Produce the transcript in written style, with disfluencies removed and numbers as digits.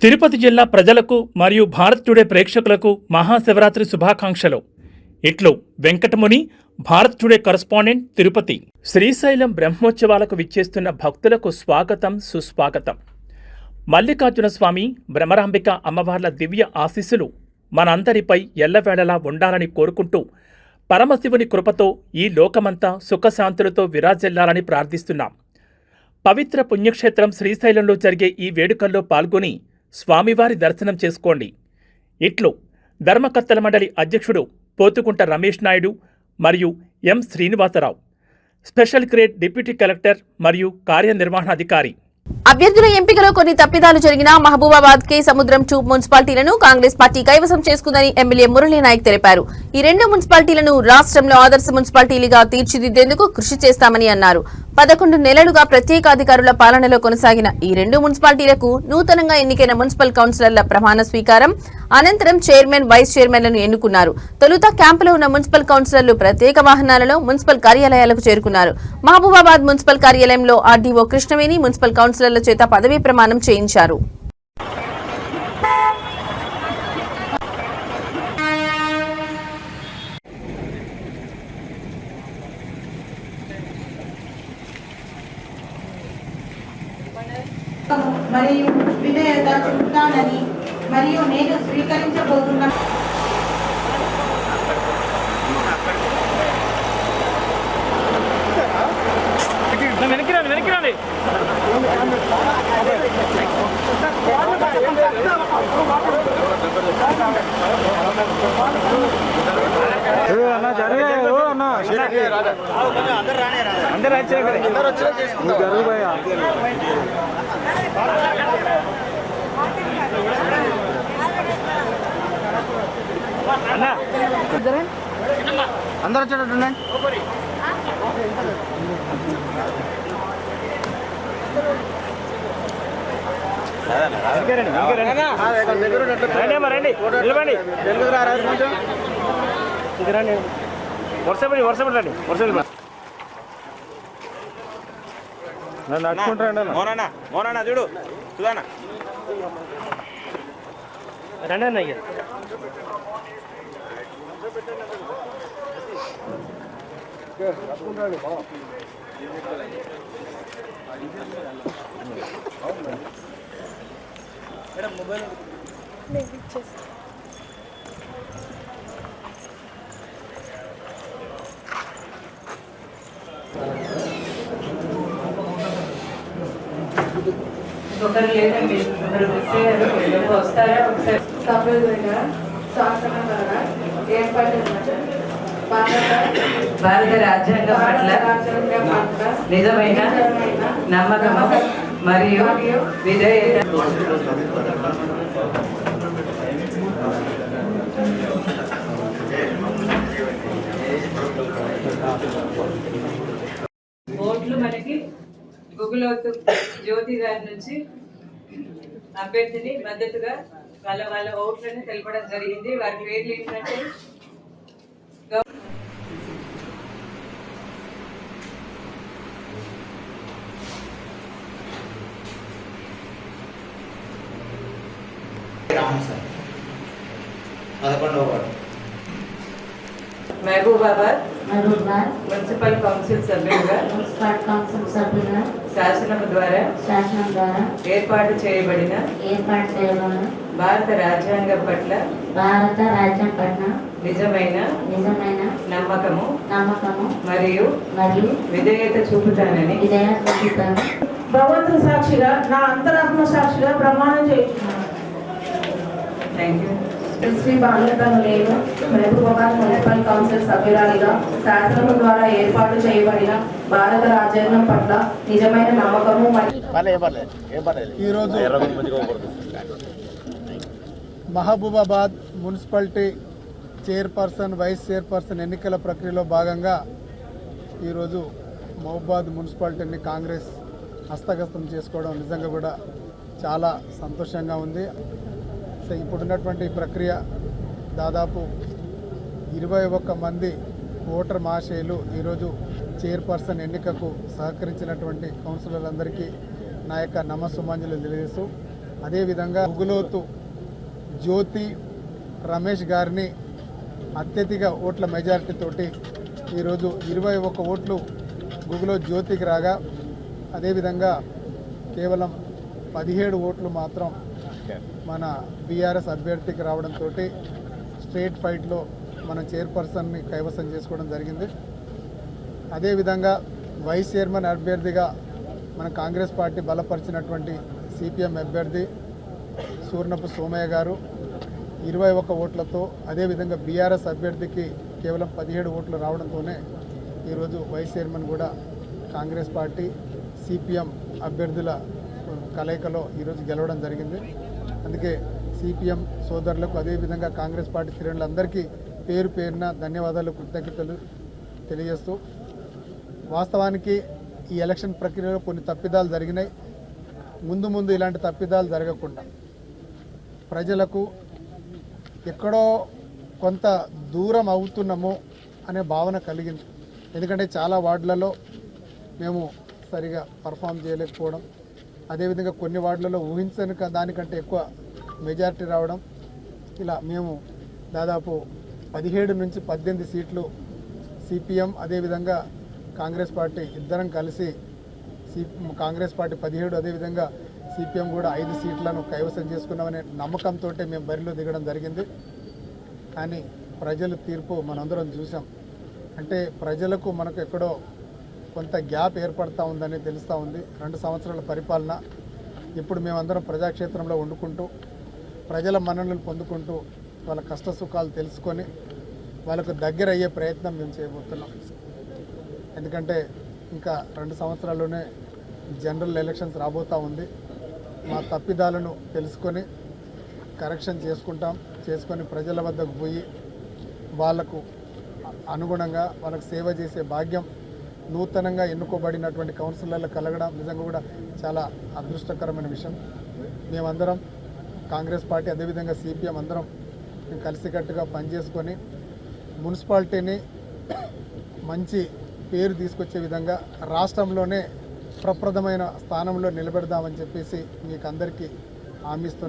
తిరుపతి జిల్లా ప్రజలకు మరియు భారత్ టుడే ప్రేక్షకులకు మహాశివరాత్రి శుభాకాంక్షలు. ఇట్లు వెంకటముని, భారత్ టుడే కరస్పాండెంట్, తిరుపతి. శ్రీశైలం బ్రహ్మోత్సవాలకు విచ్చేస్తున్న భక్తులకు స్వాగతం, సుస్వాగతం. మల్లికార్జున స్వామి, భ్రమరాంబిక అమ్మవార్ల దివ్య ఆశీస్సులు మనందరిపై ఎల్లవేళలా ఉండాలని కోరుకుంటూ పరమశివుని కృపతో ఈ లోకమంతా సుఖశాంతులతో విరాజిల్లాలని ప్రార్థిస్తున్నాం. పవిత్ర పుణ్యక్షేత్రం శ్రీశైలంలో జరిగే ఈ వేడుకల్లో పాల్గొని స్వామివారి దర్శనం చేసుకోండి. ఇట్లు ధర్మకర్తల మండలి అధ్యక్షుడు పోతుకుంట రమేష్ నాయుడు మరియు M Srinivasarao, special grade deputy collector మరియు కార్యనిర్వహణాధికారి. అభ్యర్థుల ఎంపికలో కొన్ని తప్పిదాలు జరిగినా మహబూబాబాద్ కే సముద్రం 2 మున్సిపాలిటీలను కాంగ్రెస్ పార్టీ కైవసం చేసుకుందని ఎమ్మెల్యే మురళీ నాయక్ తెలిపారు. ఈ 2 మున్సిపాలిటీలను రాష్ట్రంలో ఆదర్శ మున్సిపాలిటీలుగా తీర్చిదిద్దేందుకు కృషి చేస్తామని అన్నారు. 11 నెలలుగా ప్రత్యేకాధికారుల పాలనలో కొనసాగిన ఈ 2 మున్సిపాలిటీలకు నూతనంగా ఎన్నికైన మున్సిపల్ కౌన్సిలర్ల ప్రమాణ స్వీకారం అనంతరం చైర్మన్, వైస్ చైర్మన్లను ఎన్నుకున్నారు. తొలుత క్యాంపులో ఉన్న మున్సిపల్ కౌన్సిలర్లు ప్రత్యేక వాహనాలలో మున్సిపల్ కార్యాలయాలకు చేరుకున్నారు. మహబూబాబాద్ మున్సిపల్ కార్యాలయంలో ఆర్డీఓ కృష్ణవేణి మున్సిపల్ కౌన్సిలర్ల చేత పదవీ ప్రమాణం చేయించారు. మరియు విధేయత చూపుతానని మరియు నేను స్వీకరించబోతున్నా. అందరూ వచ్చేటట్టు మోనా చూడు చూదానా రండి అన్న. మేడం మొబైల్ ఒకరు లేదండి, ఒకరు వస్తారా ఒకసారి సభ్యులుగా శాసనం ద్వారా ఏర్పడిన భారత రాజ్యాంగం పట్ల నిజమైన నమ్మకము మరియు విధేయత ఓట్లు మనకి గుగులోతు జ్యోతి గారి నుంచి అభ్యర్థిని మద్దతుగా వాళ్ళ ఓట్లను తెలపడం జరిగింది. వారి పేర్లు ఏంటంటే మహబూబాబాద్ మున్సిపల్ కౌన్సిల్ సభ్యులుగా శాసనం ద్వారా ఏర్పాటు చేయబడిన భారత రాజ్యాంగం పట్ల నిజమైన నమ్మకము మరియు విధేయత చూపుతానని భగవంతుని సాక్షిగా నా అంతరాత్మ సాక్షిగా ప్రమాణం చేస్తున్నాను. Thank you. శ్రీ బాలతను నేను మహబూబాబాద్ మున్సిపల్ కౌన్సిల్ సభ్యురాలిగా శాసనం ద్వారా ఏర్పాటు చేయబడిన భారత రాజ్యాంగం పట్ల నిజమైన నమ్మకము ఈరోజు Mahabubabad municipality chairperson, vice chairperson ఎన్నికల ప్రక్రియలో భాగంగా ఈరోజు మహబూబాబాద్ మున్సిపాలిటీని కాంగ్రెస్ హస్తగతం చేసుకోవడం నిజంగా కూడా చాలా సంతోషంగా ఉంది. సో ఇప్పుడున్నటువంటి ప్రక్రియ దాదాపు 21 మంది ఓటర్ మహాశయులు ఈరోజు చైర్పర్సన్ ఎన్నికకు సహకరించినటువంటి కౌన్సిలర్లందరికీ నా యొక్క నమస్సుమాంజలు తెలియజేస్తూ అదేవిధంగా గుగులోతు జ్యోతి రమేష్ గారిని అత్యధిక ఓట్ల మెజారిటీతోటి ఈరోజు 21 ఓట్లు గుగులో జ్యోతికి రాగా, అదేవిధంగా కేవలం 17 ఓట్లు మాత్రం మన బీఆర్ఎస్ అభ్యర్థికి రావడంతో స్ట్రేట్ ఫైట్లో మన చైర్పర్సన్ని కైవసం చేసుకోవడం జరిగింది. అదేవిధంగా వైస్ చైర్మన్ అభ్యర్థిగా మన కాంగ్రెస్ పార్టీ బలపరిచినటువంటి సిపిఎం అభ్యర్థి సూర్ణపు సోమయ్య గారు 21 ఓట్లతో, అదేవిధంగా బీఆర్ఎస్ అభ్యర్థికి కేవలం 17 ఓట్లు రావడంతోనే ఈరోజు వైస్ చైర్మన్ కూడా కాంగ్రెస్ పార్టీ సిపిఎం అభ్యర్థుల కలయికలో ఈరోజు గెలవడం జరిగింది. అందుకే సిపిఎం సోదరులకు, అదేవిధంగా కాంగ్రెస్ పార్టీ శ్రేణులందరికీ పేరు పేరున ధన్యవాదాలు, కృతజ్ఞతలు తెలియజేస్తూ, వాస్తవానికి ఈ ఎలక్షన్ ప్రక్రియలో కొన్ని తప్పిదాలు జరిగినాయి. ముందు ఇలాంటి తప్పిదాలు జరగకుండా ప్రజలకు ఎక్కడో కొంత దూరం అవుతున్నాము అనే భావన కలిగింది. ఎందుకంటే చాలా వార్డులలో మేము సరిగా పర్ఫామ్ చేయలేకపోవడం, అదేవిధంగా కొన్ని వార్డులలో ఊహించని దానికంటే ఎక్కువ మెజారిటీ రావడం, ఇలా మేము దాదాపు 17 నుంచి 18 సీట్లు సిపిఎం అదేవిధంగా కాంగ్రెస్ పార్టీ ఇద్దరం కలిసి కాంగ్రెస్ పార్టీ 17, అదేవిధంగా సిపిఎం కూడా 5 సీట్లను కైవసం చేసుకున్నామనే నమ్మకంతో మేము బరిలో దిగడం జరిగింది. కానీ ప్రజల తీర్పు మనందరం చూసాం. అంటే ప్రజలకు మనకు ఎక్కడో కొంత గ్యాప్ ఏర్పడతా ఉందని తెలుస్తూ ఉంది. 2 సంవత్సరాల పరిపాలన, ఇప్పుడు మేమందరం ప్రజాక్షేత్రంలో వండుకుంటూ ప్రజల మన్ననలు పొందుకుంటూ వాళ్ళ కష్ట సుఖాలు తెలుసుకొని వాళ్ళకు దగ్గర అయ్యే ప్రయత్నం మేము చేయబోతున్నాం. ఎందుకంటే ఇంకా 2 సంవత్సరాల్లోనే జనరల్ ఎలక్షన్స్ రాబోతూ ఉంది. మా తప్పిదాలను తెలుసుకొని కరెక్షన్ చేసుకొని ప్రజల వద్దకు పోయి వాళ్లకు అనుగుణంగా వాళ్ళకు సేవ చేసే భాగ్యం నూతనంగా ఎన్నుకోబడినటువంటి కౌన్సిలర్లకు కలగడం నిజంగా కూడా చాలా అదృష్టకరమైన విషయం. మేమందరం కాంగ్రెస్ పార్టీ అదేవిధంగా సిపిఎం అందరం కలిసికట్టుగా పనిచేసుకొని మున్సిపాలిటీని మంచి పేరు తీసుకొచ్చే విధంగా రాష్ట్రంలోనే ప్రప్రథమైన స్థానంలో నిలబెడదామని చెప్పేసి మీకు అందరికీ హామీ ఇస్తున్నాను.